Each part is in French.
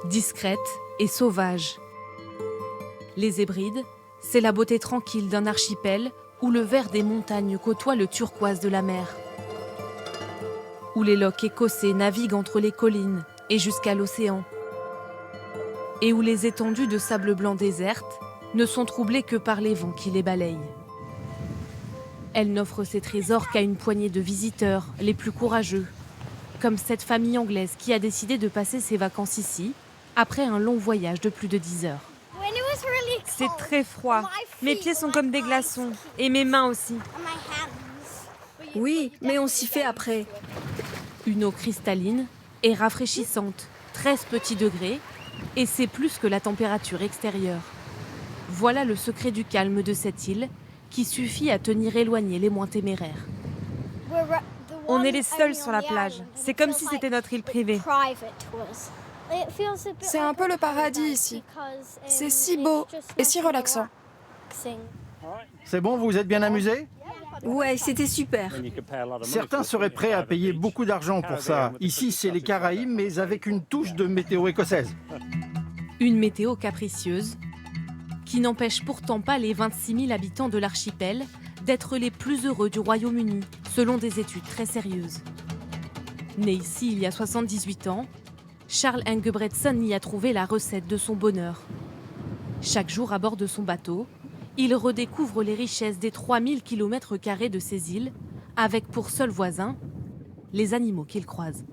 discrète et sauvage. Les Hébrides, c'est la beauté tranquille d'un archipel où le vert des montagnes côtoie le turquoise de la mer. Où les lochs écossais naviguent entre les collines et jusqu'à l'océan. Et où les étendues de sable blanc désertes ne sont troublées que par les vents qui les balayent. Elle n'offre ses trésors qu'à une poignée de visiteurs, les plus courageux, comme cette famille anglaise qui a décidé de passer ses vacances ici, après un long voyage de plus de 10 heures. C'est très froid. Mes pieds sont comme des glaçons. Et mes mains aussi. Oui, mais on s'y fait après. Une eau cristalline et rafraîchissante, 13 petits degrés, et c'est plus que la température extérieure. Voilà le secret du calme de cette île, qui suffit à tenir éloignés les moins téméraires. On est les seuls sur la plage. C'est comme si c'était notre île privée. C'est un peu le paradis ici. C'est si beau et si relaxant. C'est bon, vous vous êtes bien amusés? Ouais, c'était super. Certains seraient prêts à payer beaucoup d'argent pour ça. Ici, c'est les Caraïbes, mais avec une touche de météo écossaise. Une météo capricieuse, qui n'empêche pourtant pas les 26 000 habitants de l'archipel d'être les plus heureux du Royaume-Uni, selon des études très sérieuses. Né ici il y a 78 ans, Charles Engebretson y a trouvé la recette de son bonheur. Chaque jour à bord de son bateau, il redécouvre les richesses des 3000 km² de ces îles, avec pour seul voisin les animaux qu'il croise.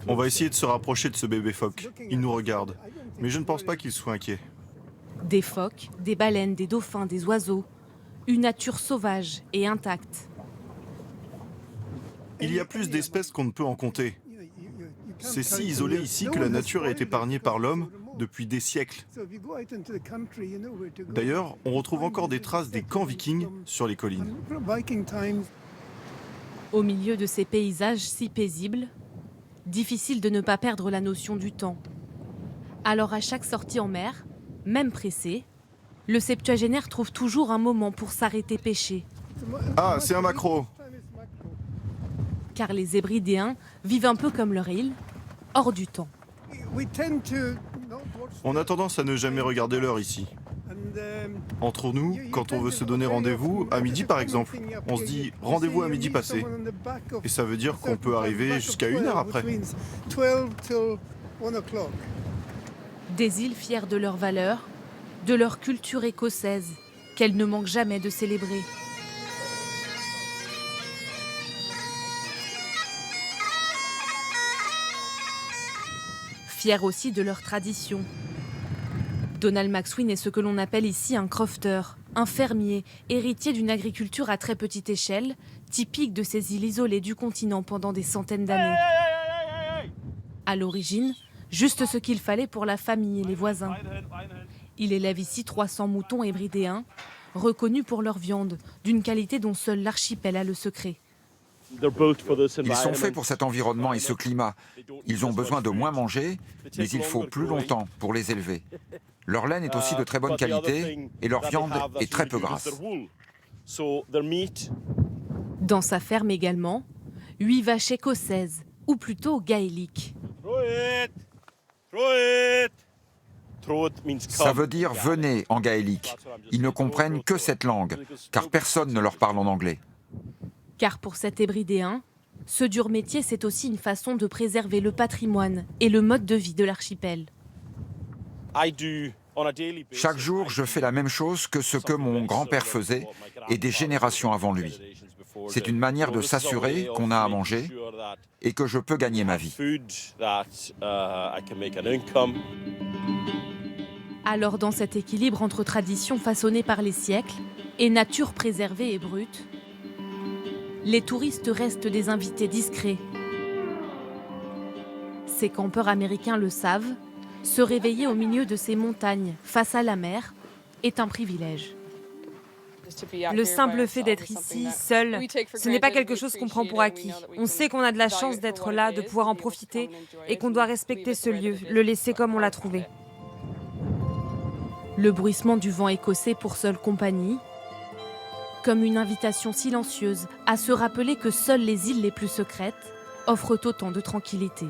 On va essayer de se rapprocher de ce bébé phoque. Il nous regarde, mais je ne pense pas qu'il soit inquiet. Des phoques, des baleines, des dauphins, des oiseaux, une nature sauvage et intacte. Il y a plus d'espèces qu'on ne peut en compter. C'est si isolé ici que la nature est épargnée par l'homme depuis des siècles. D'ailleurs, on retrouve encore des traces des camps vikings sur les collines. Au milieu de ces paysages si paisibles, difficile de ne pas perdre la notion du temps. Alors à chaque sortie en mer, même pressé, le septuagénaire trouve toujours un moment pour s'arrêter pêcher. Ah, c'est un maquereau! Car les Hébridéens vivent un peu comme leur île, hors du temps. On a tendance à ne jamais regarder l'heure ici. Entre nous, quand on veut se donner rendez-vous, à midi par exemple, on se dit rendez-vous à midi passé. Et ça veut dire qu'on peut arriver jusqu'à 1 heure après. Des îles fières de leurs valeurs, de leur culture écossaise, qu'elles ne manquent jamais de célébrer. Fiers aussi de leur tradition. Donald McSween est ce que l'on appelle ici un crofter, un fermier, héritier d'une agriculture à très petite échelle, typique de ces îles isolées du continent pendant des centaines d'années. À l'origine, juste ce qu'il fallait pour la famille et les voisins. Il élève ici 300 moutons hébridéens, reconnus pour leur viande, d'une qualité dont seul l'archipel a le secret. Ils sont faits pour cet environnement et ce climat. Ils ont besoin de moins manger, mais il faut plus longtemps pour les élever. Leur laine est aussi de très bonne qualité et leur viande est très peu grasse. Dans sa ferme également, 8 vaches écossaises, ou plutôt gaéliques. Ça veut dire « venez » en gaélique. Ils ne comprennent que cette langue, car personne ne leur parle en anglais. Car pour cet hébridéen, ce dur métier, c'est aussi une façon de préserver le patrimoine et le mode de vie de l'archipel. Chaque jour, je fais la même chose que ce que mon grand-père faisait et des générations avant lui. C'est une manière de s'assurer qu'on a à manger et que je peux gagner ma vie. Alors dans cet équilibre entre tradition façonnée par les siècles et nature préservée et brute, les touristes restent des invités discrets. Ces campeurs américains le savent, se réveiller au milieu de ces montagnes, face à la mer, est un privilège. Le simple fait d'être ici, seul, ce n'est pas quelque chose qu'on prend pour acquis. On sait qu'on a de la chance d'être là, de pouvoir en profiter, et qu'on doit respecter ce lieu, le laisser comme on l'a trouvé. Le bruissement du vent écossais pour seule compagnie, comme une invitation silencieuse à se rappeler que seules les îles les plus secrètes offrent autant de tranquillité.